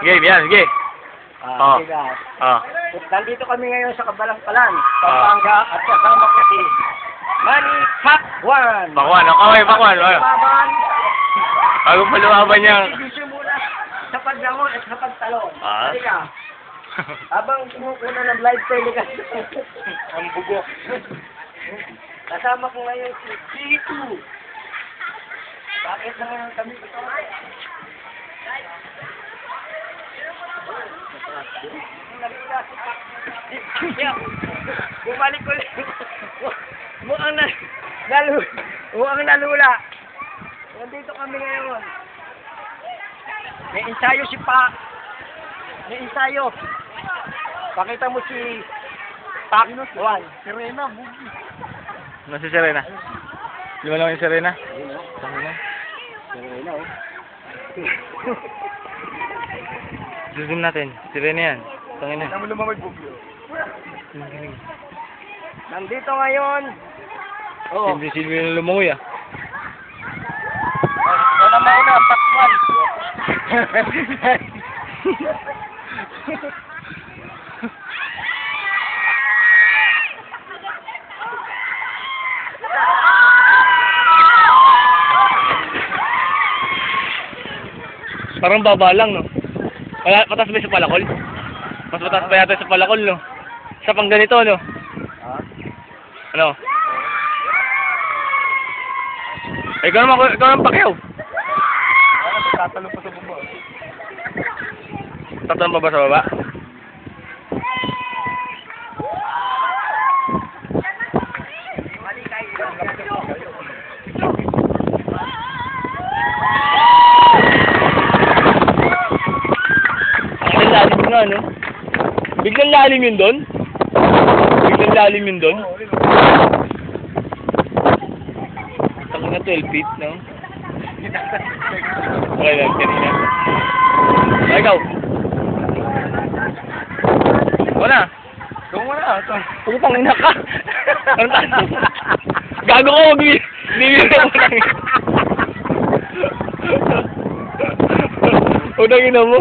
Game, yan, sige. Oh. Sige guys. Oh. Nandito kami ngayon sa Kabalangpalan, Pampanga, at kasama ko si Manny Pakwan. Pakwan, okay, Pakwan. Laban. Bago pa lumaban niya. Ibigay muna sa pagdamon at sa pagtalon. Ah. Halika. Habang kumukuna ng live telecast. Ang bugo. Kasama ko ngayon si G2. Bakit na ngayon kami ito? Bumalik ko lang. Mukhang nalula. Nandito kami ngayon. May ensayo si Pa. May ensayo. Pakita mo si Pak. Juan. Serena, bugi. Ano si Serena? Di ba lang yung Serena? Serena, oh. Zoom natin. Serena yan. Tangin na. Alam mo lumamay bugi. Nandito ngayon. Oo. Hindi Silvio na lumangoy ah. Wala mauna, Pakwan. Parang baba lang, no? Mataas ba sa palakol? Mas mataas ba yata sa palakol, no? Sa pang ganito, no? Ano? Ikaw naman pakyaw. Tatalong pa sa baba. Tatalong pa ba sa baba? Ang lalim nga, no? Biglang lalim yun doon? Biglang lalim yun doon? Taka na 12 feet, no? Okay lang, kanina. Ay, ikaw. Wala. Ikaw mo na. Putang ina ka. Ang taas. Gago ko, bibigyan mo lang. Putang ina mo.